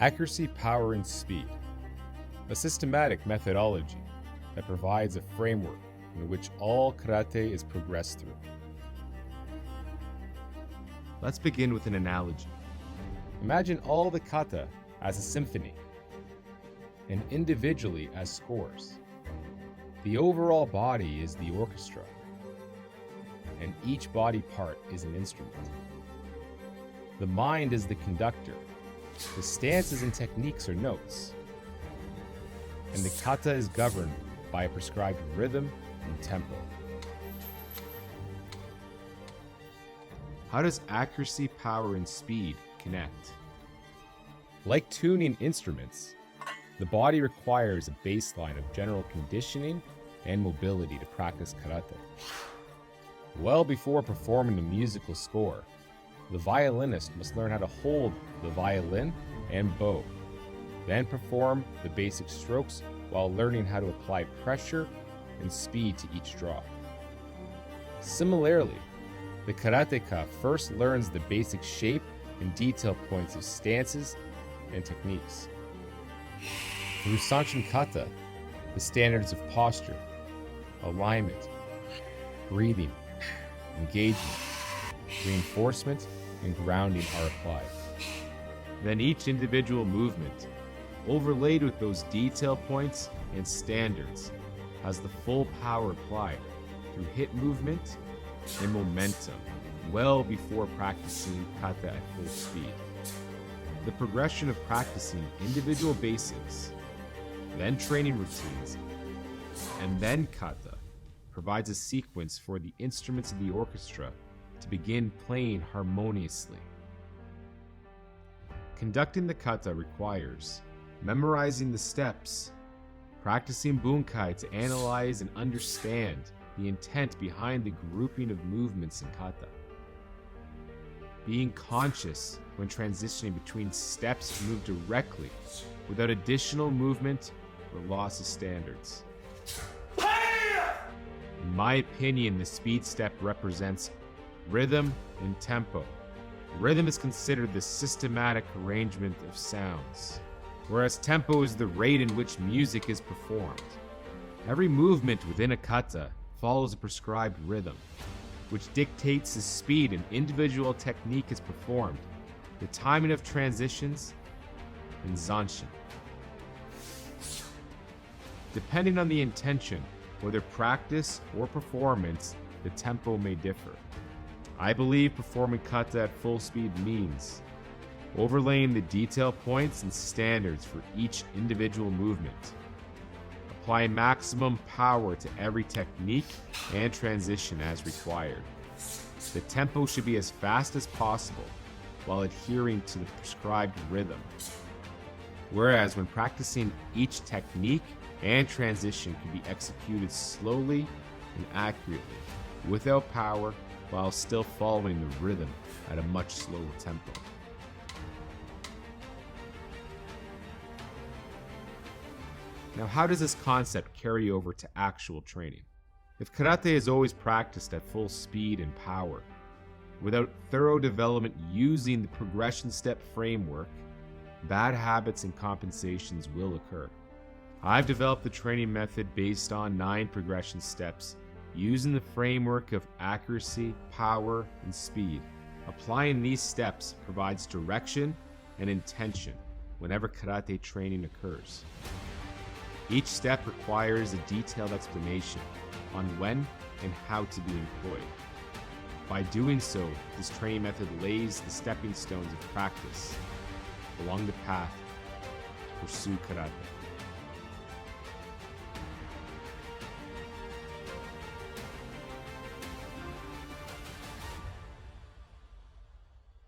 Accuracy, power, and speed. A systematic methodology that provides a framework in which all karate is progressed through. Let's begin with an analogy. Imagine all the kata as a symphony, and individually as scores. The overall body is the orchestra, and each body part is an instrument. The mind is the conductor. The stances and techniques are notes. And the kata is governed by a prescribed rhythm and tempo. How does accuracy, power, and speed connect? Like tuning instruments, the body requires a baseline of general conditioning and mobility to practice karate. Well before performing a musical score, the violinist must learn how to hold the violin and bow, then perform the basic strokes while learning how to apply pressure and speed to each draw. Similarly, the karateka first learns the basic shape and detail points of stances and techniques. Through sanchin kata, the standards of posture, alignment, breathing, engagement, reinforcement, and grounding are applied. Then each individual movement, overlaid with those detail points and standards, has the full power applied through hip movement and momentum well before practicing kata at full speed. The progression of practicing individual basics, then training routines, and then kata provides a sequence for the instruments of the orchestra to begin playing harmoniously. Conducting the kata requires memorizing the steps, practicing bunkai to analyze and understand the intent behind the grouping of movements in kata, being conscious when transitioning between steps to move directly without additional movement or loss of standards. In my opinion, the speed step represents rhythm and tempo. Rhythm is considered the systematic arrangement of sounds, whereas tempo is the rate in which music is performed. Every movement within a kata follows a prescribed rhythm, which dictates the speed an individual technique is performed, the timing of transitions, and zanshin. Depending on the intention, whether practice or performance, the tempo may differ. I believe performing kata at full speed means overlaying the detail points and standards for each individual movement, applying maximum power to every technique and transition as required. The tempo should be as fast as possible while adhering to the prescribed rhythm. Whereas when practicing, each technique and transition can be executed slowly and accurately, without power, while still following the rhythm at a much slower tempo. Now, how does this concept carry over to actual training? If karate is always practiced at full speed and power, without thorough development using the progression step framework, bad habits and compensations will occur. I've developed the training method based on 9 progression steps, using the framework of accuracy, power, and speed. Applying these steps provides direction and intention whenever karate training occurs. Each step requires a detailed explanation on when and how to be employed. By doing so, this training method lays the stepping stones of practice along the path to pursue karate.